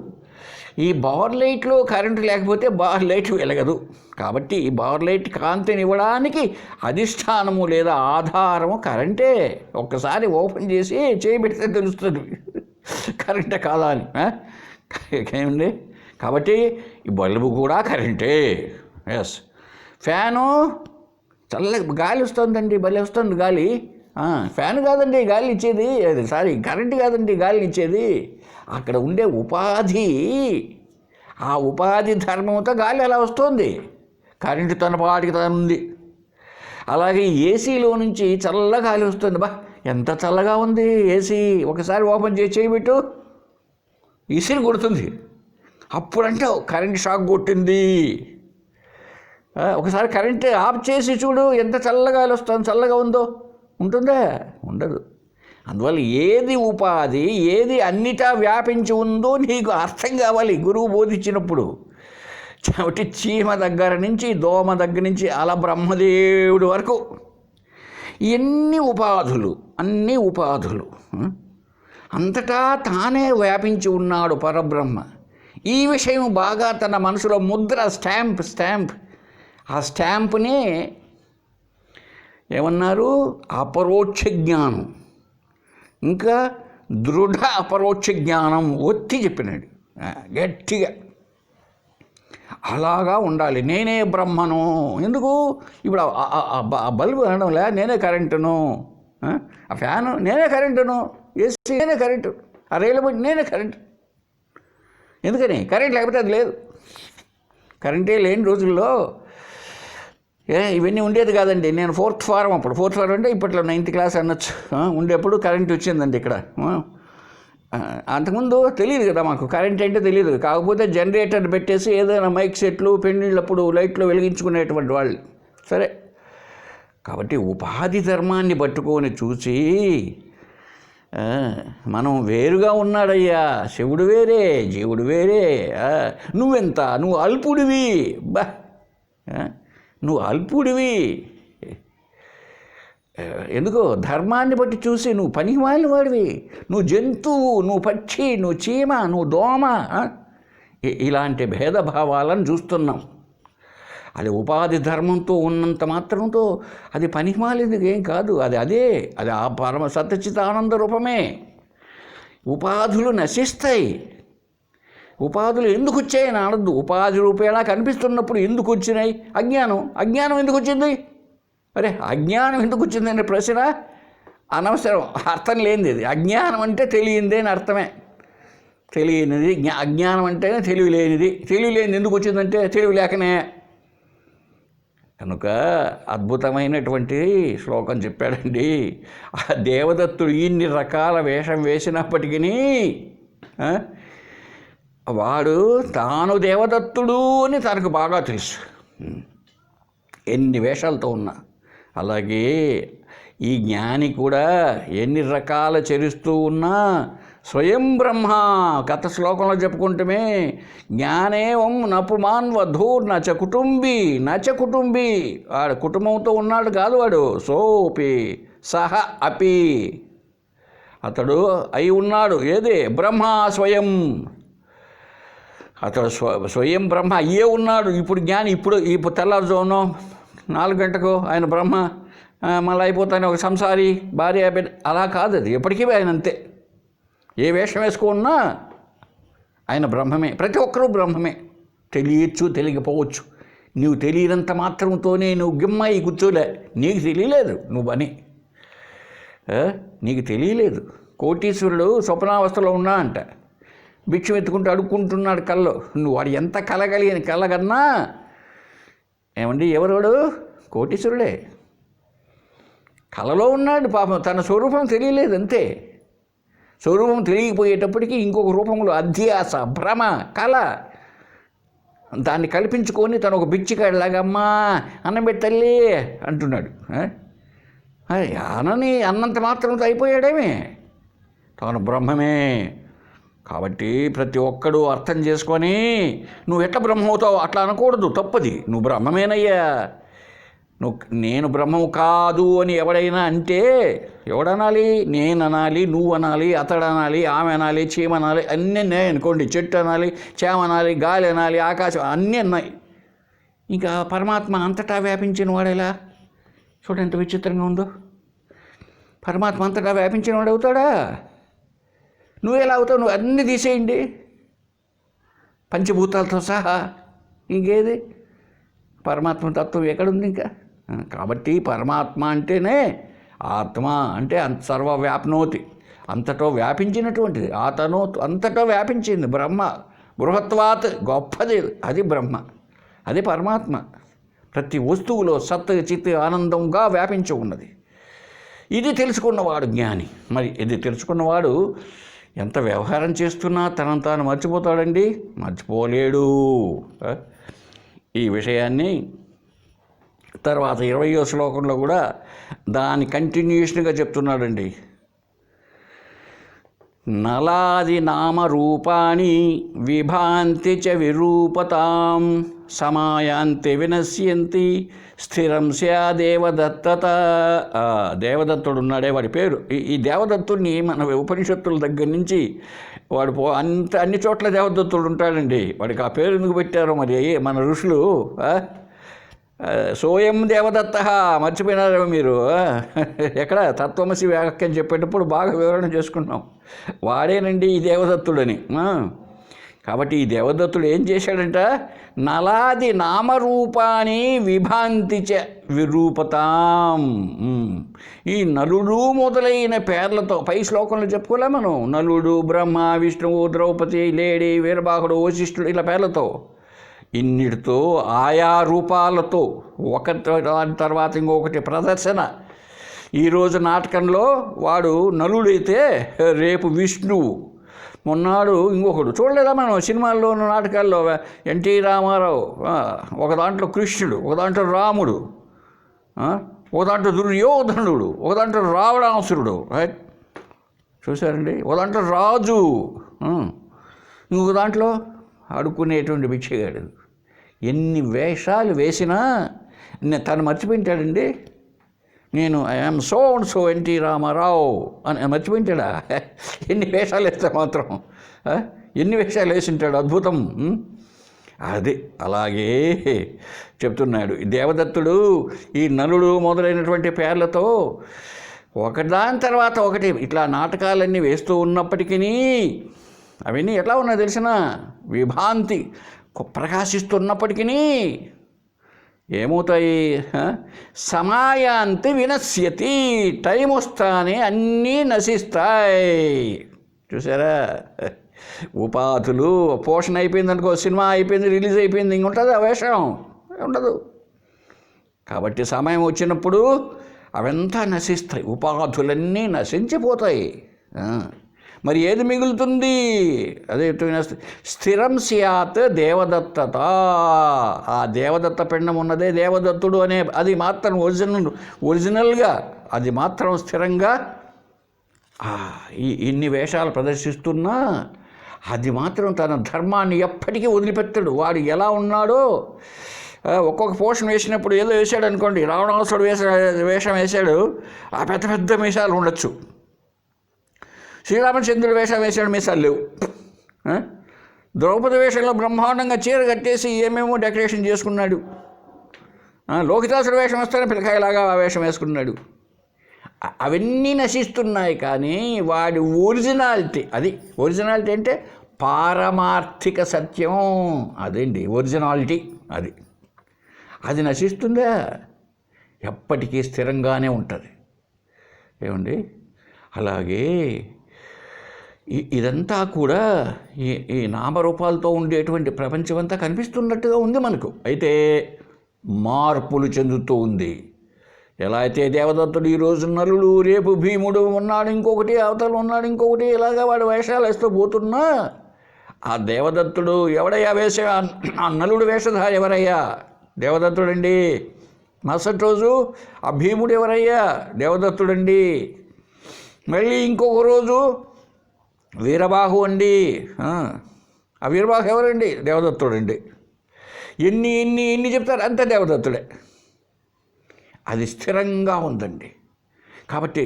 ఈ బార్ లైట్లో కరెంటు లేకపోతే బార్ లైట్ వెలగదు. కాబట్టి ఈ బార్ లైట్ కాంతిని ఇవ్వడానికి అధిష్టానము లేదా ఆధారము కరెంటే. ఒక్కసారి ఓపెన్ చేసి చేయబెడితే తెలుస్తుంది కరెంటే కాదా అని. ఏమండి? కాబట్టి ఈ బల్బు కూడా కరెంటే. ఎస్. ఫ్యాను చల్లగా గాలి వస్తుందండి, భలే వస్తుంది గాలి. ఫ్యాన్ కాదండి గాలి ఇచ్చేది, సారీ కరెంటు కాదండి గాలి ఇచ్చేది. అక్కడ ఉండే ఉపాధి, ఆ ఉపాధి ధర్మంతో గాలి అలా వస్తుంది. కరెంటు తన పాటికి తను ఉంది. అలాగే ఏసీలో నుంచి చల్ల గాలి వస్తుంది. బా ఎంత చల్లగా ఉంది ఏసీ. ఒకసారి ఓపెన్ చేసి చేయబెట్టు, ఇసిరి కొడుతుంది. అప్పుడంటే కరెంట్ షాక్ కొట్టింది. ఒకసారి కరెంట్ ఆఫ్ చేసి చూడు, ఎంత చల్లగా గాలి వస్తుంది, చల్లగా ఉందో. ఉంటుందా? ఉండదు. అందువల్ల ఏది ఉపాధి, ఏది అన్నిటా వ్యాపించి ఉందో నీకు అర్థం కావాలి గురువు బోధించినప్పుడు. కాబట్టి చీమ దగ్గర నుంచి, దోమ దగ్గర నుంచి, అలా బ్రహ్మదేవుడి వరకు ఎన్ని ఉపాధులు, అన్ని ఉపాధులు. అంతటా తానే వ్యాపించి ఉన్నాడు పరబ్రహ్మ. ఈ విషయం బాగా తన మనసులో ముద్ర, స్టాంప్ ఆ స్టాంపునే ఏమన్నారు? అపరోక్ష జ్ఞానం, ఇంకా దృఢ అపరోక్ష జ్ఞానం ఒత్తి చెప్పినాడు గట్టిగా. అలాగా ఉండాలి. నేనే బ్రహ్మను. ఎందుకు? ఇప్పుడు ఆ బల్బు అనడంలే నేనే కరెంటును, ఆ ఫ్యాను నేనే కరెంటును, ఏసీ నేనే కరెంటు, ఆ రైలు బట్టి నేనే కరెంటు. ఎందుకని? కరెంట్ లేకపోతే అది లేదు. కరెంటే లేని రోజుల్లో ఇవన్నీ ఉండేది కాదండి. నేను ఫోర్త్ ఫారం అంటే ఇప్పట్లో 9th క్లాస్ అనొచ్చు ఉండేప్పుడు కరెంట్ వచ్చిందండి ఇక్కడ. అంతకుముందు తెలియదు కదా మాకు, కరెంట్ అంటే తెలియదు. కాకపోతే జనరేటర్ పెట్టేసి ఏదైనా మైక్ సెట్లు, పెళ్ళిళ్ళప్పుడు లైట్లు వెలిగించుకునేటువంటి వాళ్ళు. సరే, కాబట్టి ఉపాధి ధర్మాన్ని పట్టుకొని చూసి మనం వేరుగా ఉన్నాడయ్యా, శివుడు వేరే, జీవుడు వేరే. నువ్వెంత, నువ్వు అల్పుడివి, బా నువ్వు అల్పుడివి. ఎందుకో ధర్మాన్ని బట్టి చూసి నువ్వు పనికిమాలిన వాడివి, నువ్వు జంతువు, నువ్వు పక్షి, నువ్వు చీమ, నువ్వు దోమ, ఇలాంటి భేదభావాలను చూస్తున్నాం. అది ఉపాధి ధర్మంతో ఉన్నంత మాత్రంతో అది పనికిమాలింది ఏం కాదు. అది ఆ పరమ సత్యచితానంద రూపమే. ఉపాధులు నశిస్తాయి. ఉపాధులు ఎందుకు వచ్చాయని అనద్దు. ఉపాధి రూపేలా కనిపిస్తున్నప్పుడు ఎందుకు వచ్చినాయి? అజ్ఞానం ఎందుకు వచ్చింది? అరే అజ్ఞానం ఎందుకు వచ్చిందనే ప్రశ్న అనవసరం, అర్థం లేనిది ఇది. అజ్ఞానం అంటే తెలియంది అని అర్థమే. తెలియనిది అజ్ఞానం అంటేనే తెలివిలేనిది. తెలివిలేనిది ఎందుకు వచ్చిందంటే తెలివి లేకనే. కనుక అద్భుతమైనటువంటి శ్లోకం చెప్పాడండి. ఆ దేవదత్తుడు ఇన్ని రకాల వేషం వేసినప్పటికీ వాడు తాను దేవదత్తుడు అని తనకు బాగా తెలుసు, ఎన్ని వేషాలతో ఉన్నా. అలాగే ఈ జ్ఞాని కూడా ఎన్ని రకాల చరిస్తూ ఉన్నా స్వయం బ్రహ్మ. గత శ్లోకంలో చెప్పుకుంటమే జ్ఞానేవం నపుమాన్ వధూర్ నచ కుటుంబీ. వాడు కుటుంబంతో ఉన్నాడు కాదు, వాడు సోపి సహ అపి, అతడు అయి ఉన్నాడు. ఏది? బ్రహ్మ స్వయం. అతడు స్వయం బ్రహ్మ అయ్యే ఉన్నాడు. ఇప్పుడు జ్ఞాని ఇప్పుడు తెల్లారుజామునో 4 గంటకు ఆయన బ్రహ్మ, మళ్ళీ అయిపోతానే ఒక సంసారి, భార్య, బిడ్డ, అలా కాదు. అది ఎప్పటికీ ఆయన అంతే. ఏ వేషం వేసుకున్నా ఆయన బ్రహ్మమే. ప్రతి ఒక్కరూ బ్రహ్మమే. తెలియచ్చు, తెలియకపోవచ్చు. నువ్వు తెలియనంత మాత్రంతోనే నువ్వు గిమ్మాయి కూర్చోలే. నీకు తెలియలేదు నువ్వని, నీకు తెలియలేదు. కోటీశ్వరుడు స్వప్నావస్థలో ఉన్నా అంట, భిక్షం ఎత్తుకుంటూ అడుక్కుంటున్నాడు కల్లో. నువ్వు వాడు ఎంత కలగలిగిన కలగన్నా ఏమండి, ఎవరోడు? కోటీశ్వరుడే. కలలో ఉన్నాడు పాపం, తన స్వరూపం తెలియలేదు అంతే. స్వరూపం తెలియకపోయేటప్పటికీ ఇంకొక రూపంలో అధ్యాస, భ్రమ, కళ, దాన్ని కల్పించుకొని తను ఒక బిచ్చికాడిలాగమ్మా అన్నం పెట్టల్లి అంటున్నాడు. అనని అన్నంత మాత్రంతో అయిపోయాడేమే, తాను బ్రహ్మమే. కాబట్టి ప్రతి ఒక్కడూ అర్థం చేసుకొని నువ్వు ఎట్లా బ్రహ్మవుతావు అట్లా అనకూడదు, తప్పది. నువ్వు బ్రహ్మమేనయ్యా. నేను బ్రహ్మము కాదు అని ఎవడైనా అంటే ఎవడనాలి? నేను అనాలి, నువ్వు అనాలి, అతడు అనాలి, ఆమె అనాలి, చీమ అనాలి, అన్నీ ఉన్నాయి అనుకోండి. చెట్టు అనాలి, చేమ అనాలి, గాలి అనాలి, ఆకాశం అన్నీ ఉన్నాయి. ఇంకా పరమాత్మ అంతటా వ్యాపించిన వాడేలా? చూడండి ఎంత విచిత్రంగా ఉందో. పరమాత్మ అంతటా వ్యాపించిన వాడు అవుతాడా? నువ్వెలా అవుతావు? నువ్వు అన్నీ తీసేయండి, పంచభూతాలతో సహా. ఇంకేది పరమాత్మ తత్వం ఎక్కడుంది ఇంకా? కాబట్టి పరమాత్మ అంటేనే ఆత్మ అంటే సర్వవ్యాప్నోతి, అంతటో వ్యాపించినటువంటిది. ఆతనో అంతటో వ్యాపించింది బ్రహ్మ. బృహత్వాత్ గొప్పది, అది బ్రహ్మ, అది పరమాత్మ. ప్రతి వస్తువులో సత్ చిత్ ఆనందంగా వ్యాపించి ఉన్నది. ఇది తెలుసుకున్నవాడు జ్ఞాని. మరి ఇది తెలుసుకున్నవాడు ఎంత వ్యవహారం చేస్తున్నా తనను తాను మర్చిపోతాడండి? మర్చిపోలేడు. ఈ విషయాన్ని తర్వాత 20వ శ్లోకంలో కూడా దాని కంటిన్యూషన్గా చెప్తున్నాడండి. నలాది నామరూపాణి విభాంతి చ విరూపతాం సమాయాంతి వినశ్యంతి స్థిరం స్యా దేవదత్తత. దేవదత్తుడు ఉన్నాడే, వాడి పేరు. ఈ దేవదత్తుడిని మన ఉపనిషత్తుల దగ్గర నుంచి వాడు అన్ని చోట్ల దేవదత్తుడు ఉంటాడండి. వాడికి ఆ పేరు ఎందుకు పెట్టారో మరి మన ఋషులు. సోయం దేవదత్త, మర్చిపోయినారేమో మీరు. ఎక్కడ తత్వమసి వ్యాఖ్యం చెప్పేటప్పుడు బాగా వివరణ చేసుకున్నాం. వాడేనండి ఈ దేవదత్తుడని. కాబట్టి ఈ దేవదత్తుడు ఏం చేశాడంట? నలాది నామరూపాన్ని విభాంతి చ విరూపతాం. ఈ నలుడు మొదలైన పేర్లతో పై శ్లోకంలో చెప్పుకోలే మనం. నలుడు, బ్రహ్మ, విష్ణువు, ద్రౌపది, లేడి, వీరబాహుడు, వశిష్ఠుడు, ఇలా పేర్లతో, ఇన్నిటితో ఆయా రూపాలతో ఒకటి తర్వాత ఇంకొకటి ప్రదర్శన. ఈరోజు నాటకంలో వాడు నలుడైతే రేపు విష్ణువు, మొన్నాడు ఇంకొకడు. చూడలేదా మనం సినిమాల్లోనూ నాటకాల్లో? ఎన్టీ రామారావు ఒక దాంట్లో కృష్ణుడు, ఒక దాంట్లో రాముడు, ఒక దాంట్లో దుర్యోధనుడు, ఒక దాంట్లో రావణాసురుడు, చూశారండి. ఒక దాంట్లో రాజు, ఇంకొక దాంట్లో ఆడుకునేటువంటి భిక్షగాడు. ఎన్ని వేషాలు వేసినా తను మర్చిపోయింటాడండి. నేను I'm so and so NT Rama Rao అని మర్చిపోయింటాడా? ఎన్ని వేషాలు వేస్తే మాత్రం, ఎన్ని వేషాలు వేసింటాడు, అద్భుతం. అది అలాగే చెప్తున్నాడు దేవదత్తుడు. ఈ నలుడు మొదలైనటువంటి పేర్లతో ఒకదాని తర్వాత ఒకటి ఇట్లా నాటకాలన్నీ వేస్తూ ఉన్నప్పటికీ అవన్నీ ఎట్లా ఉన్నాయి తెలిసిన? విభాంతి ప్రకాశిస్తున్నప్పటికీ ఏమవుతాయి? సమాయాంతి వినశ్యతి, టైం వస్తానే అన్నీ నశిస్తాయి. చూసారా? ఉపాధులు పోషణ అయిపోయింది అనుకో, సినిమా అయిపోయింది, రిలీజ్ అయిపోయింది, ఇంకొంటుంది ఆ వేషం ఉండదు. కాబట్టి సమయం వచ్చినప్పుడు అవంతా నశిస్తాయి, ఉపాధులన్నీ నశించిపోతాయి. మరి ఏది మిగులుతుంది? అదే స్థిరం స్యాత్ దేవదత్తత. ఆ దేవదత్త పిండం ఉన్నదే దేవదత్తుడు అనే, అది మాత్రం ఒరిజినల్గా అది మాత్రం స్థిరంగా ఇన్ని వేషాలు ప్రదర్శిస్తున్నా అది మాత్రం తన ధర్మాన్ని ఎప్పటికీ వదిలిపెట్టాడు. వాడు ఎలా ఉన్నాడో ఒక్కొక్క పోషణ వేసినప్పుడు ఏదో వేసాడు అనుకోండి, రావణాసురుడు వేషం వేశాడు, ఆ పెద్ద పెద్ద మీసాలు ఉండొచ్చు. శ్రీరామచంద్రుడు వేషం వేసాడు, మీసాలు లేవు. ద్రౌపది వేషంలో బ్రహ్మాండంగా చీర కట్టేసి ఏమేమో డెకరేషన్ చేసుకున్నాడు. లోకిదాసుడు వేషం వస్తానే పిల్లకాయలాగా ఆ వేషం వేసుకున్నాడు. అవన్నీ నశిస్తున్నాయి, కానీ వాడి ఒరిజినాలిటీ, అది ఒరిజినాలిటీ అంటే పారమార్థిక సత్యం, అదండి ఒరిజినాలిటీ. అది నశిస్తుందా? ఎప్పటికీ స్థిరంగానే ఉంటుంది. ఏమండి? అలాగే ఇదంతా కూడా ఈ నామరూపాలతో ఉండేటువంటి ప్రపంచమంతా కనిపిస్తున్నట్టుగా ఉంది మనకు. అయితే మార్పులు చెందుతూ ఉంది. ఎలా అయితే దేవదత్తుడు ఈరోజు నలుడు, రేపు భీముడు ఉన్నాడు, ఇంకొకటి అవతల ఉన్నాడు, ఇంకొకటి, ఇలాగా వాడు వేషాలు వేస్తూ పోతున్నా ఆ దేవదత్తుడు ఎవడయ్యా ఆ నలుడు వేషధారి ఎవరయ్యా? దేవదత్తుడండి. మరుసటి రోజు ఆ భీముడు ఎవరయ్యా? దేవదత్తుడండి. మళ్ళీ ఇంకొక రోజు వీరబాహు అండి. ఆ వీరబాహు ఎవరండి? దేవదత్తుడండి. ఎన్ని చెప్తారు, అంతే దేవదత్తుడే. అది స్థిరంగా ఉందండి. కాబట్టి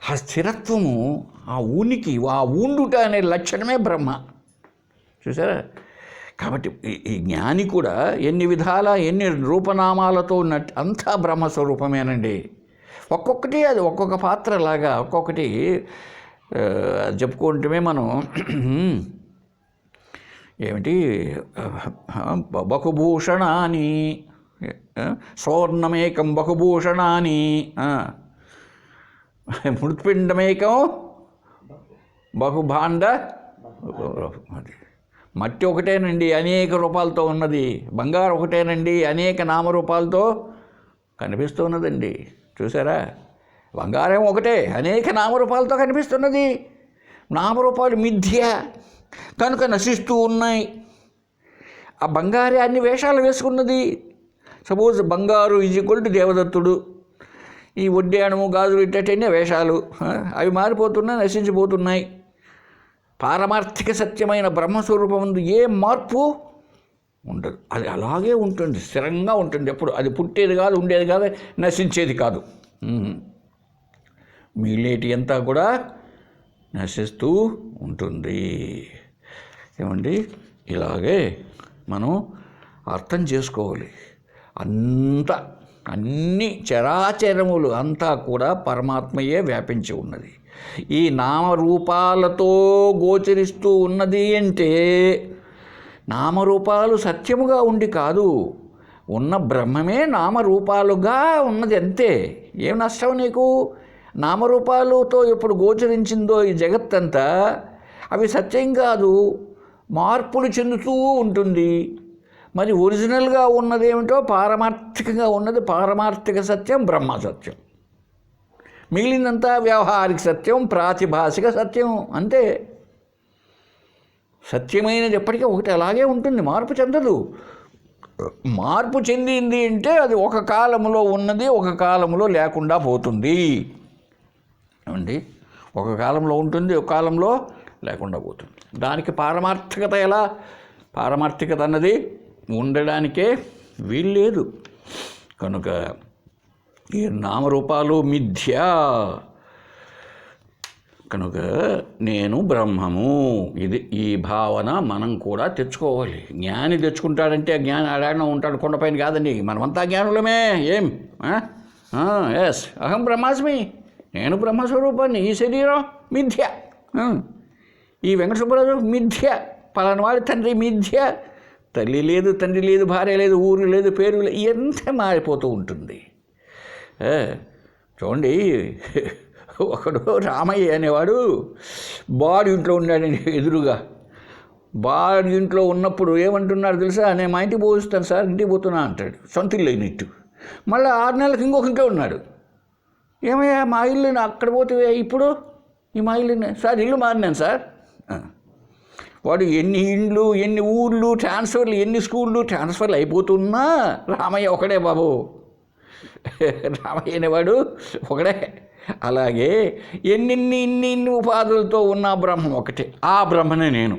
ఆ స్థిరత్వము, ఆ ఉనికి, ఆ ఉండుట అనే లక్షణమే బ్రహ్మ. చూసారా? కాబట్టి ఈ జ్ఞాని కూడా ఎన్ని విధాల ఎన్ని రూపనామాలతో ఉన్నట్టు అంతా బ్రహ్మస్వరూపమేనండి. ఒక్కొక్కటి అది ఒక్కొక్క పాత్రలాగా ఒక్కొక్కటి చెప్పుకుంటే మనం ఏమిటి బహుభూషణాని, స్వర్ణమేకం బహుభూషణాని, మృత్పిండమేకం బహుభాండ. అది మట్టి ఒకటేనండి అనేక రూపాలతో ఉన్నది, బంగారం ఒకటేనండి అనేక నామరూపాలతో కనిపిస్తున్నదండి. చూసారా? బంగారం ఒకటే అనేక నామరూపాలతో కనిపిస్తున్నది. నామరూపాలు మిథ్య కనుక నశిస్తూ ఉన్నాయి. ఆ బంగారే అన్ని వేషాలు వేసుకున్నది. సపోజ్ బంగారు ఈజ్వల్ టు దేవదత్తుడు, ఈ వడ్డాణము గాజులు ఇట్టనే వేషాలు, అవి మారిపోతున్నాయి, నశించిపోతున్నాయి. పారమార్థిక సత్యమైన బ్రహ్మస్వరూపం ఏ మార్పు ఉండదు. అది అలాగే ఉంటుంది, స్థిరంగా ఉంటుంది. ఎప్పుడు అది పుట్టేది కాదు, ఉండేది కాదు, నశించేది కాదు. మిగిలేటి అంతా కూడా నశిస్తూ ఉంటుంది. ఏమండి? ఇలాగే మనం అర్థం చేసుకోవాలి. అన్ని చరాచరములు అంతా కూడా పరమాత్మయే వ్యాపించి ఉన్నది. ఈ నామరూపాలతో గోచరిస్తూ ఉన్నది అంటే నామరూపాలు సత్యముగా ఉండి కాదు, ఉన్న బ్రహ్మమే నామరూపాలుగా ఉన్నది అంతే. ఏం నష్టం నీకు? నామరూపాలతో ఎప్పుడు గోచరించిందో ఈ జగత్తంతా అవి సత్యం కాదు, మార్పులు చెందుతూ ఉంటుంది. మరి ఒరిజినల్గా ఉన్నదేమిటో పారమార్థికంగా ఉన్నది పారమార్థిక సత్యం, బ్రహ్మ సత్యం. మిగిలిందంతా వ్యవహారిక సత్యం, ప్రాతిభాసిక సత్యం అంతే. సత్యమైనది ఎప్పటికీ ఒకటి అలాగే ఉంటుంది, మార్పు చెందదు. మార్పు చెందింది అంటే అది ఒక కాలంలో ఉన్నది ఒక కాలంలో లేకుండా పోతుంది. ఏమండి? ఒక కాలంలో ఉంటుంది, ఒక కాలంలో లేకుండా పోతుంది. దానికి పారమార్థికత ఎలా? పారమార్థికత అన్నది ఉండడానికే వీల్లేదు. కనుక ఈ నామరూపాలు మిథ్య. కనుక నేను బ్రహ్మము, ఇది ఈ భావన మనం కూడా తెచ్చుకోవాలి. జ్ఞాని తెచ్చుకుంటాడంటే జ్ఞాని ఆడాడన ఉంటాడు కొండపైన కాదండి, మనమంతా జ్ఞానులమే. ఏం ఎస్, అహం బ్రహ్మాస్మి, నేను బ్రహ్మస్వరూపాన్ని. ఈ శరీరం మిథ్య, ఈ వెంకట సుబ్బరాజు మిథ్య, పలానవాడి తండ్రి మిథ్య, తల్లి లేదు, తండ్రి లేదు, భార్య లేదు, ఊరు లేదు, పేరు లేదు, ఎంత మారిపోతూ ఉంటుంది. చూడండి, ఒకడు రామయ్య అనేవాడు బాడు ఇంట్లో ఉన్నాడండి ఎదురుగా. బాడు ఇంట్లో ఉన్నప్పుడు ఏమంటున్నాడు తెలుసా? నేను మా ఇంటికి పోస్తాను సార్, ఇంటికి పోతున్నా అంటాడు, సొంత ఇల్లు అయినట్టు. మళ్ళీ 6 నెలలకు ఇంకొక ఇంట్లో ఉన్నాడు. ఏమయ్యా మా ఇల్లు అక్కడ పోతే ఇప్పుడు ఈ మా ఇల్లు సార్, ఇల్లు మారినాను సార్. వాడు ఎన్ని ఇండ్లు, ఎన్ని ఊళ్ళు ట్రాన్స్ఫర్లు, ఎన్ని స్కూళ్ళు ట్రాన్స్ఫర్లు అయిపోతున్నా రామయ్య ఒకడే బాబు. రామయ్య అనేవాడు ఒకడే. అలాగే ఇన్ని ఉపాధులతో ఉన్న బ్రహ్మం ఒకటే, ఆ బ్రహ్మనే నేను.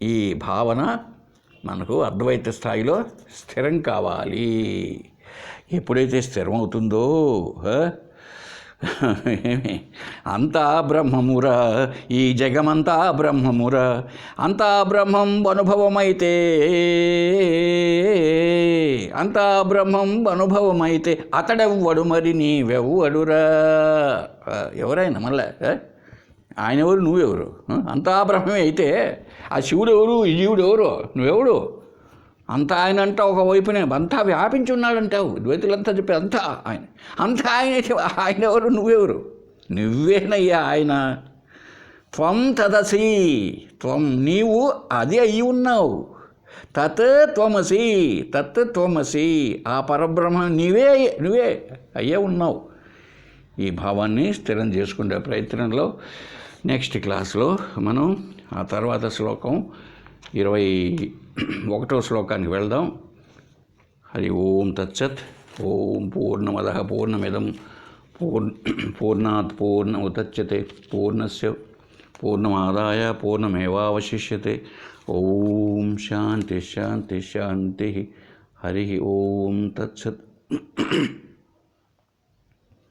ఈ భావన మనకు అద్వైత స్థాయిలో స్థిరం కావాలి. ఎప్పుడైతే స్థిరం అవుతుందో అంతా బ్రహ్మమురా, ఈ జగమంతా బ్రహ్మమురా, అంతా బ్రహ్మం అనుభవమైతే, అంతా బ్రహ్మం అనుభవమైతే అతడెవ్వడు మరి నీవెవ్వడురా. ఎవరైనా మళ్ళా ఆయన ఎవరు, నువ్వెవరు? అంతా బ్రహ్మమే అయితే ఆ శివుడు ఎవరు, ఈ జీవుడు ఎవరు, నువ్వెవడు? అంతా ఆయన అంటా ఒకవైపునే అంతా వ్యాపించి ఉన్నాడంటావు. ద్వైతులంతా చెప్పి అంతా ఆయన, అంతా ఆయన ఎవరు, నువ్వెవరు? నువ్వేనయ్యా ఆయన. త్వం తదసి, త్వం నీవు అది అయి ఉన్నావు. తత్ త్వమసి, తత్ త్వమసి, ఆ పరబ్రహ్మ నువ్వే అయ్యే ఉన్నావు. ఈ భావాన్ని స్థిరం చేసుకునే ప్రయత్నంలో నెక్స్ట్ క్లాస్లో మనం ఆ తర్వాత శ్లోకం 21వ శ్లోకానికి వెళ్దాం. హరి ఓం తత్సత్. ఓం పూర్ణమదః పూర్ణమిదం పూర్ణాత్ పూర్ణముదచ్యతే పూర్ణస్య పూర్ణమాదాయ పూర్ణమేవావశిష్యతే. ఓం శాంతి శాంతి శాంతి. హరి ఓం తత్సత్.